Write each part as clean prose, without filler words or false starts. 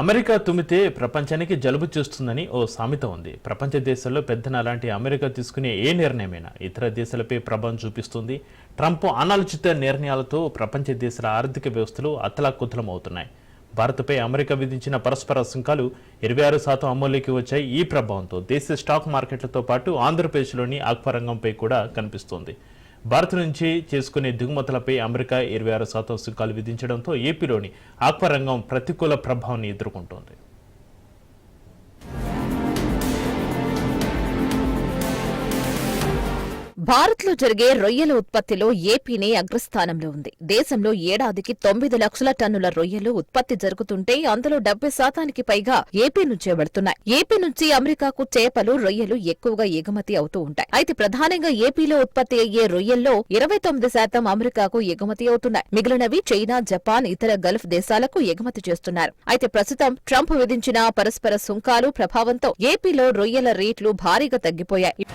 America తుమ్మితే ప్రపంచానికి జలుబు చేస్తుందని ఓ సామెత ఉంది. ప్రపంచ దేశాల్లో పెద్దన అలాంటి అమెరికా తీసుకునే ఏ నిర్ణయమైనా ఇతర దేశాలపై ప్రభావం చూపిస్తుంది. ట్రంప్ అనాలోచిత నిర్ణయాలతో ప్రపంచ దేశాల ఆర్థిక వ్యవస్థలు అతలాకుతలం అవుతున్నాయి. భారత్పై అమెరికా విధించిన పరస్పర సుంకాలు 26% అమల్లోకి వచ్చాయి. ఈ ప్రభావంతో దేశ స్టాక్ మార్కెట్లతో పాటు ఆంధ్రప్రదేశ్లోని ఆక్వా రంగంపై కూడా కనిపిస్తోంది. భారత్ నుంచి చేసుకునే దిగుమతులపై అమెరికా 26% సుంకాలు విధించడంతో ఏపీలోని ఆక్వా రంగం ప్రతికూల ప్రభావాన్ని ఎదుర్కొంటోంది. భారత్లో జరిగే రొయ్యల ఉత్పత్తిలో ఏపీనే అగ్రస్థానంలో ఉంది. దేశంలో ఏడాదికి 9 లక్షల టన్నుల రొయ్యలు ఉత్పత్తి జరుగుతుంటే అందులో 70% పైగా ఏపీ నుంచే వెళ్తున్నాయి. ఏపీ నుంచి అమెరికాకు చేపలు, రొయ్యలు ఎక్కువగా ఎగుమతి అవుతూ ఉంటాయి. అయితే ప్రధానంగా ఏపీలో ఉత్పత్తి అయ్యే రొయ్యల్లో 29% అమెరికాకు ఎగుమతి అవుతున్నాయి. మిగిలినవి చైనా, జపాన్, ఇతర గల్ఫ్ దేశాలకు ఎగుమతి చేస్తున్నారు. అయితే ప్రస్తుతం ట్రంప్ విధించిన పరస్పర సుంకాలు ప్రభావంతో ఏపీలో రొయ్యల రేట్లు భారీగా తగ్గిపోయాయి.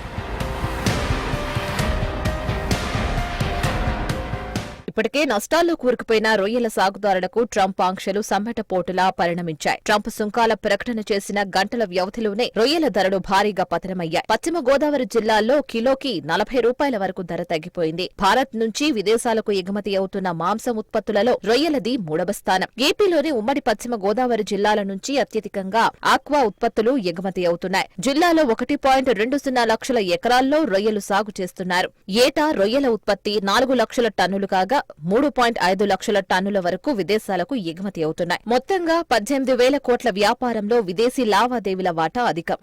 ఇప్పటికే నష్టాల్లో కూరుకుపోయిన రొయ్యల సాగుదారులకు ట్రంప్ ఆంక్షలు సమ్మెటపోటులా పరిణమించాయి. ట్రంప్ సుంకాల ప్రకటన చేసిన గంటల వ్యవధిలోనే రొయ్యల ధరలు భారీగా పతనమయ్యాయి. పశ్చిమ గోదావరి జిల్లాల్లో కిలోకి 40 రూపాయల వరకు ధర తగ్గిపోయింది. భారత్ నుంచి విదేశాలకు ఎగుమతి అవుతున్న మాంసం ఉత్పత్తులలో రొయ్యలది 3వ స్థానం. ఏపీలోని ఉమ్మడి పశ్చిమ గోదావరి జిల్లాల నుంచి అత్యధికంగా ఆక్వా ఉత్పత్తులు ఎగుమతి అవుతున్నాయి. జిల్లాలో 1.20 లక్షల ఎకరాల్లో రొయ్యలు సాగు చేస్తున్నారు. ఏటా రొయ్యల ఉత్పత్తి 4 లక్షల టన్నులు కాగా 3.5 లక్షల టన్నుల వరకు విదేశాలకు ఎగుమతి అవుతున్నాయి. మొత్తంగా 18,000 కోట్ల వ్యాపారంలో విదేశీ లావాదేవీల వాటా అధికం.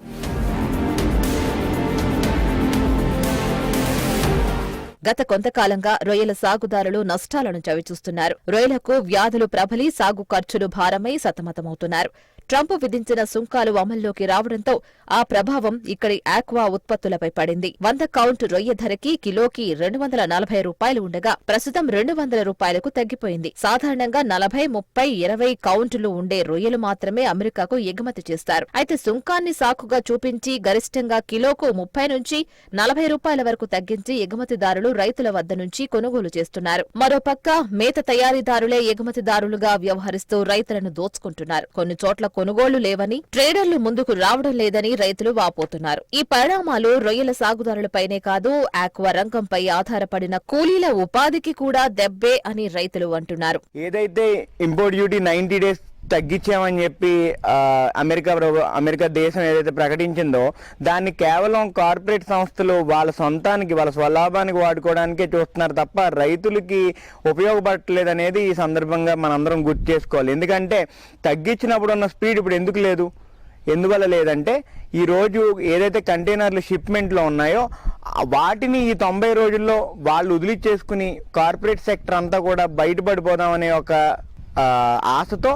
గత కొంతకాలంగా రొయ్యల సాగుదారులు నష్టాలను చవిచూస్తున్నారు. రొయ్యలకు వ్యాధులు ప్రబలి సాగు ఖర్చులు భారమై సతమతమవుతున్నారు. ట్రంప్ విధించిన సుంకాలు అమల్లోకి రావడంతో ఆ ప్రభావం ఇక్కడి ఆక్వా ఉత్పత్తులపై పడింది. 100 కౌంట్ రొయ్య ధరకి కిలోకి 240 రూపాయలు ఉండగా ప్రస్తుతం 200 రూపాయలకు తగ్గిపోయింది. సాధారణంగా 40, 30, 20 కౌంటులు ఉండే రొయ్యలు మాత్రమే అమెరికాకు ఎగుమతి చేస్తారు. అయితే సుంకాన్ని సాకుగా చూపించి గరిష్టంగా కిలోకు 30 నుంచి 40 రూపాయల వరకు తగ్గించి ఎగుమతిదారులు రైతుల వద్ద నుంచి కొనుగోలు చేస్తున్నారు. మరోపక్క మేత తయారీదారులే ఎగుమతిదారులుగా వ్యవహరిస్తూ రైతులను దోచుకుంటున్నారు. కొన్ని చోట్ల కొనుగోళ్లు లేవని, ట్రేడర్లు ముందుకు రావడం లేదని రైతులు వాపోతున్నారు. ఈ పరిణామాలు రొయ్యల సాగుదారులపైనే కాదు, ఆక్వా రంగంపై ఆధారపడిన కూలీల ఉపాధికి కూడా దెబ్బే అని రైతులు అంటున్నారు. ఏదైతే ఇంపోర్ట్ డ్యూటీ 90 డేస్ తగ్గించామని చెప్పి అమెరికా దేశం ఏదైతే ప్రకటించిందో దాన్ని కేవలం కార్పొరేట్ సంస్థలు వాళ్ళ సొంతానికి, వాళ్ళ స్వలాభానికి వాడుకోవడానికే చూస్తున్నారు తప్ప రైతులకి ఉపయోగపడట్లేదు అనేది ఈ సందర్భంగా మనందరం గుర్తు చేసుకోవాలి. ఎందుకంటే తగ్గించినప్పుడు ఉన్న స్పీడ్ ఇప్పుడు ఎందుకు లేదు? ఎందువల్ల లేదంటే ఈరోజు ఏదైతే కంటైనర్లు షిప్మెంట్లో ఉన్నాయో వాటిని ఈ 90 రోజుల్లో వాళ్ళు వదిలిచ్చేసుకుని కార్పొరేట్ సెక్టర్ అంతా కూడా బయటపడిపోదామనే ఒక ఆశతో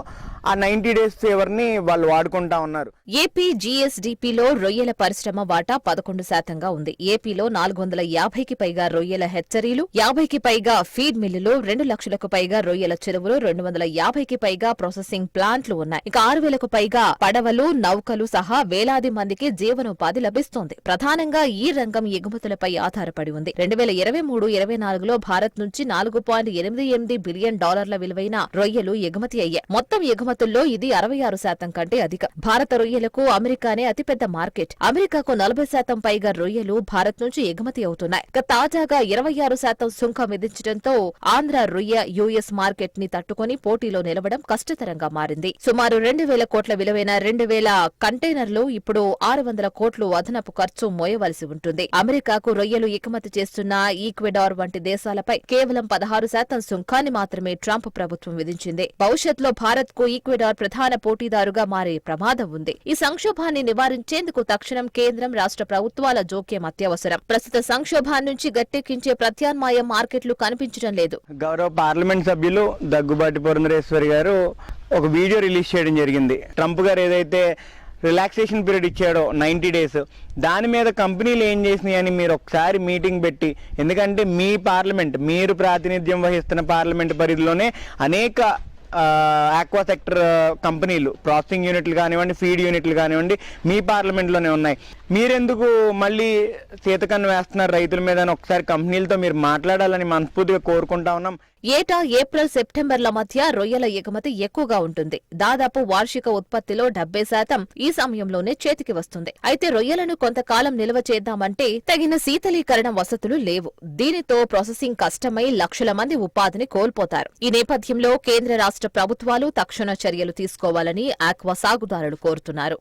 ఆ 90 డేస్ ఫేవర్ని వాళ్ళు వాడుకుంటా ఉన్నారు. ఏపీ జీఎస్డీపీలో రొయ్యల పరిశ్రమ వాటా 11% ఉంది. ఏపీలో 450కి పైగా రొయ్యల హెచ్చరీలు, 50కి పైగా ఫీడ్ మిల్లులు, 2 లక్షలకు పైగా రొయ్యల చెరువులు, 250కి పైగా ప్రాసెసింగ్ ప్లాంట్లు ఉన్నాయి. ఇక 6,000కు పైగా పడవలు, నౌకలు సహా వేలాది మందికి జీవనోపాధి లభిస్తోంది. ప్రధానంగా ఈ రంగం ఎగుమతులపై ఆధారపడి ఉంది. 2023-24లో భారత్ నుంచి $4.88 బిలియన్ విలువైన రొయ్యలు ఎగుమతి అయ్యాయి. మొత్తం ఎగుమతుల్లో ఇది 66% కంటే అధికం. భారత రొయ్యలకు అమెరికానే అతిపెద్ద మార్కెట్. అమెరికాకు 40% పైగా రొయ్యలు భారత్ నుంచి ఎగుమతి అవుతున్నాయి. తాజాగా 26% సుంకం విధించడంతో ఆంధ్ర రొయ్య యుఎస్ మార్కెట్ ని తట్టుకుని పోటీలో నిలవడం కష్టతరంగా మారింది. సుమారు 2,000 కోట్ల విలువైన 2,000 కంటైనర్లు ఇప్పుడు 600 కోట్లు అదనపు ఖర్చు మోయవలసి ఉంటుంది. అమెరికాకు రొయ్యలు ఎగుమతి చేస్తున్న ఈక్వెడార్ వంటి దేశాలపై కేవలం 16% సుంకాన్ని మాత్రమే ట్రంప్ ప్రభుత్వం విధించింది. భవిష్యత్తులో భారత్ కు ఈక్వెడార్ ప్రధాన పోటీదారుగా మారే ప్రమాదం ఉంది. ఈ సంక్షోభాన్ని నివారించేందుకు తక్షణం కేంద్రం, రాష్ట్ర ప్రభుత్వాల జోక్యం అత్యవసరం. ప్రస్తుత సంక్షోభాన్ని నుంచి గట్టెక్కించే ప్రత్యామ్నాయ మార్కెట్లు కనిపించడం లేదు. గౌరవ పార్లమెంట్ సభ్యులు దగ్గుబాటి పురంధరేశ్వరి గారు ఒక వీడియో రిలీజ్ చేయడం జరిగింది. ట్రంప్ గారు ఏదైతే రిలాక్సేషన్ పీరియడ్ ఇచ్చాడో 90 డేస్, దాని మీద కంపెనీలు ఏం చేసినాయి అని మీరు ఒకసారి మీటింగ్ పెట్టి, ఎందుకంటే మీ పార్లమెంట్, మీరు ప్రాతినిధ్యం వహిస్తున్న పార్లమెంట్ పరిధిలోనే అనేక ఆక్వా సెక్టర్ కంపెనీలు, ప్రాసెసింగ్ యూనిట్లు కానివ్వండి, ఫీడ్ యూనిట్లు కానివ్వండి మీ పార్లమెంట్లోనే ఉన్నాయి. మీరెందుకు మళ్ళీ సీతకన్ను వేస్తున్నారు రైతుల మీద అని ఒకసారి కంపెనీలతో మీరు మాట్లాడాలని మనస్ఫూర్తిగా కోరుకుంటా ఉన్నాం. ఏటా ఏప్రిల్ సెప్టెంబర్ల మధ్య రొయ్యల ఎగుమతి ఎక్కువగా ఉంటుంది. దాదాపు వార్షిక ఉత్పత్తిలో 70% ఈ సమయంలోనే చేతికి వస్తుంది. అయితే రొయ్యలను కొంతకాలం నిల్వ చేద్దామంటే తగిన శీతలీకరణ వసతులు లేవు. దీనితో ప్రాసెసింగ్ కష్టమై లక్షల మంది ఉపాధిని కోల్పోతారు. ఈ నేపథ్యంలో కేంద్ర రాష్ట్ర ప్రభుత్వాలు తక్షణ చర్యలు తీసుకోవాలని ఆక్వా సాగుదారులు కోరుతున్నారు.